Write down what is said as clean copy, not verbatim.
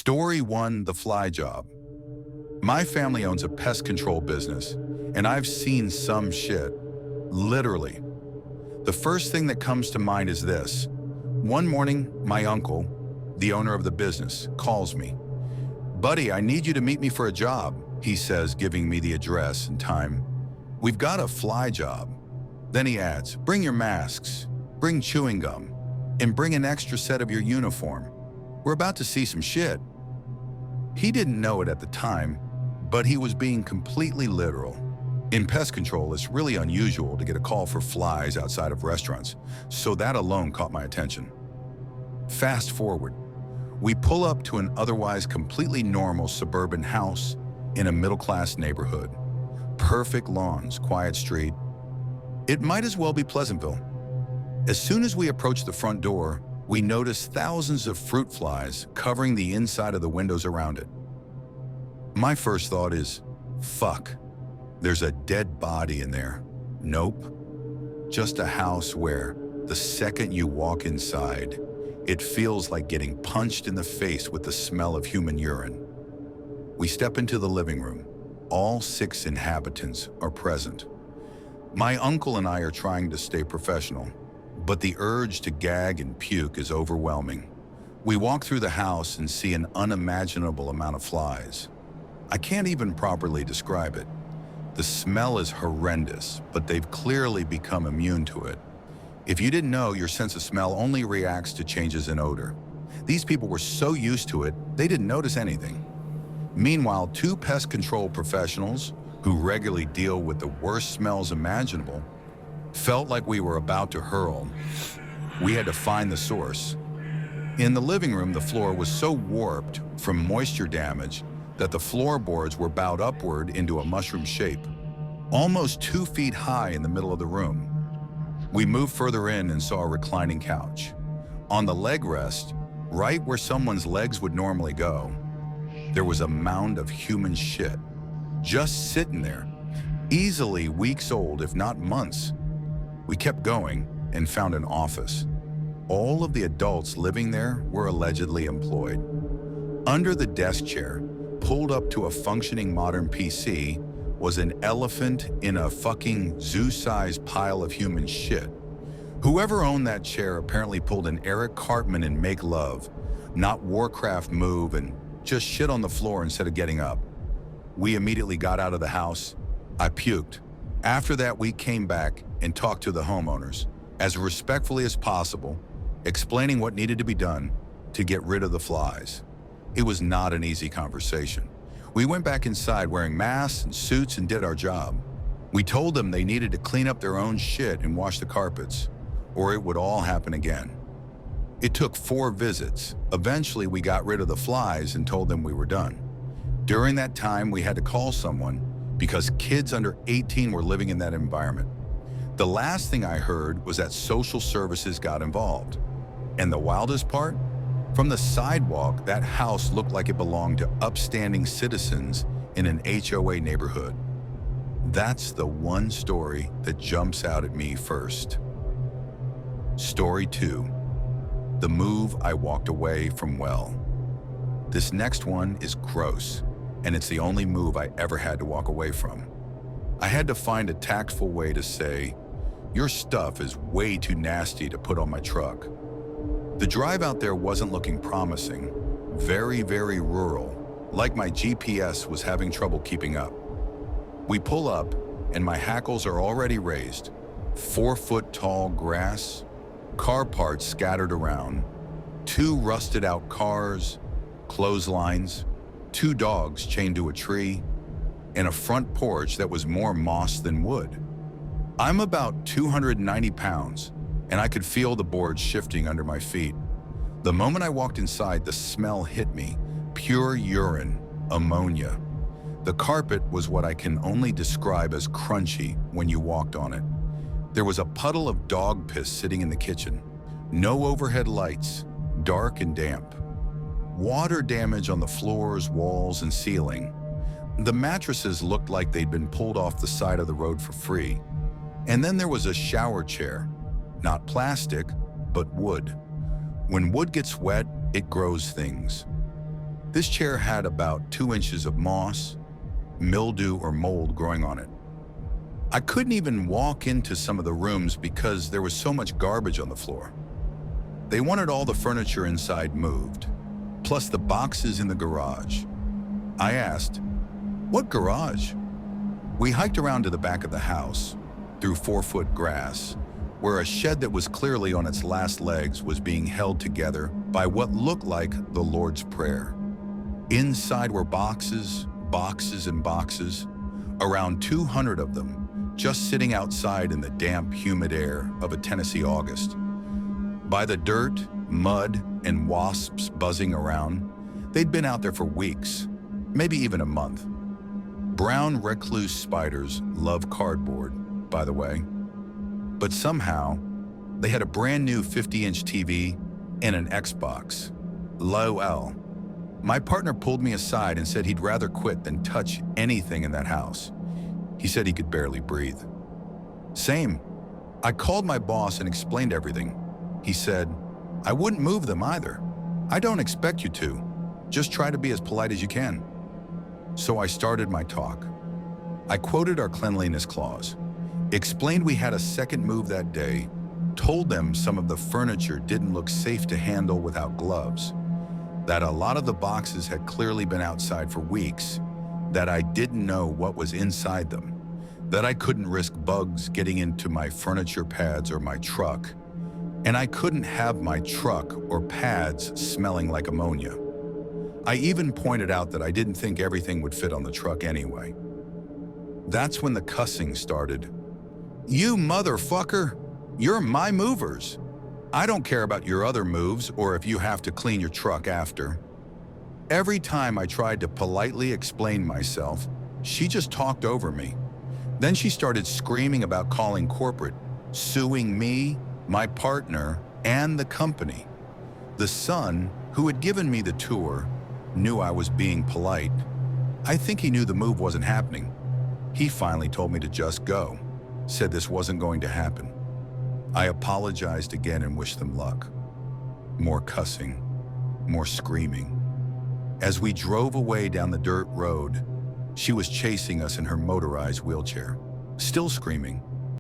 Story 1, the fly job. My family owns a pest control business, and I've seen some shit. Literally. The first thing that comes to mind is this. One morning, my uncle, the owner of the business, calls me. "Buddy, I need you to meet me for a job," he says, giving me the address and time. "We've got a fly job." Then he adds, "Bring your masks, bring chewing gum, and bring an extra set of your uniform. We're about to see some shit." He didn't know it at the time, but he was being completely literal. In pest control, it's really unusual to get a call for flies outside of restaurants, so that alone caught my attention. Fast forward, we pull up to an otherwise completely normal suburban house in a middle-class neighborhood. Perfect lawns, quiet street. It might as well be Pleasantville. As soon as we approach the front door, we notice thousands of fruit flies covering the inside of the windows around it. My first thought is, fuck, there's a dead body in there. Nope. Just a house where, the second you walk inside, it feels like getting punched in the face with the smell of human urine. We step into the living room. All 6 inhabitants are present. My uncle and I are trying to stay professional, but the urge to gag and puke is overwhelming. We walk through the house and see an unimaginable amount of flies. I can't even properly describe it. The smell is horrendous, but they've clearly become immune to it. If you didn't know, your sense of smell only reacts to changes in odor. These people were so used to it, they didn't notice anything. Meanwhile, 2 pest control professionals, who regularly deal with the worst smells imaginable, felt like we were about to hurl. We had to find the source. In the living room, the floor was so warped from moisture damage that the floorboards were bowed upward into a mushroom shape, almost 2 feet high in the middle of the room. We moved further in and saw a reclining couch. On the leg rest, right where someone's legs would normally go, there was a mound of human shit, just sitting there, easily weeks old, if not months. We kept going and found an office. All of the adults living there were allegedly employed. Under the desk chair, pulled up to a functioning modern PC, was an elephant in a fucking zoo-sized pile of human shit. Whoever owned that chair apparently pulled an Eric Cartman in Make Love, not Warcraft move, and just shit on the floor instead of getting up. We immediately got out of the house. I puked. After that, we came back and talked to the homeowners, as respectfully as possible, explaining what needed to be done to get rid of the flies. It was not an easy conversation. We went back inside wearing masks and suits and did our job. We told them they needed to clean up their own shit and wash the carpets, or it would all happen again. It took 4 visits. Eventually, we got rid of the flies and told them we were done. During that time, we had to call someone because kids under 18 were living in that environment. The last thing I heard was that social services got involved. And the wildest part? From the sidewalk, that house looked like it belonged to upstanding citizens in an HOA neighborhood. That's the one story that jumps out at me first. Story 2. The move I walked away from well. This next one is gross, and it's the only move I ever had to walk away from. I had to find a tactful way to say, "Your stuff is way too nasty to put on my truck." The drive out there wasn't looking promising. Very, very rural, like my GPS was having trouble keeping up. We pull up, and my hackles are already raised. 4-foot-tall grass, car parts scattered around, 2 rusted-out cars, clotheslines, 2 dogs chained to a tree, and a front porch that was more moss than wood. I'm about 290 pounds, and I could feel the boards shifting under my feet. The moment I walked inside, the smell hit me. Pure urine, ammonia. The carpet was what I can only describe as crunchy when you walked on it. There was a puddle of dog piss sitting in the kitchen. No overhead lights, dark and damp. Water damage on the floors, walls, and ceiling. The mattresses looked like they'd been pulled off the side of the road for free. And then there was a shower chair. Not plastic, but wood. When wood gets wet, it grows things. This chair had about 2 inches of moss, mildew, or mold growing on it. I couldn't even walk into some of the rooms because there was so much garbage on the floor. They wanted all the furniture inside moved, plus the boxes in the garage. I asked, "What garage?" We hiked around to the back of the house, through 4-foot grass, where a shed that was clearly on its last legs was being held together by what looked like the Lord's Prayer. Inside were boxes, boxes, and boxes, around 200 of them, just sitting outside in the damp, humid air of a Tennessee August. By the dirt, mud, and wasps buzzing around, they'd been out there for weeks, maybe even a month. Brown recluse spiders love cardboard, by the way. But somehow, they had a brand new 50-inch TV and an Xbox. LOL. My partner pulled me aside and said he'd rather quit than touch anything in that house. He said he could barely breathe. Same. I called my boss and explained everything. He said, "I wouldn't move them either. I don't expect you to. Just try to be as polite as you can." So I started my talk. I quoted our cleanliness clause, explained we had a second move that day, told them some of the furniture didn't look safe to handle without gloves, that a lot of the boxes had clearly been outside for weeks, that I didn't know what was inside them, that I couldn't risk bugs getting into my furniture pads or my truck, and I couldn't have my truck or pads smelling like ammonia. I even pointed out that I didn't think everything would fit on the truck anyway. That's when the cussing started. "You motherfucker! You're my movers. I don't care about your other moves or if you have to clean your truck after." Every time I tried to politely explain myself, she just talked over me. Then she started screaming about calling corporate, suing me, my partner, and the company. The son, who had given me the tour, knew I was being polite. I think he knew the move wasn't happening. He finally told me to just go, said this wasn't going to happen. I apologized again and wished them luck. More cussing, more screaming. As we drove away down the dirt road, she was chasing us in her motorized wheelchair, still screaming.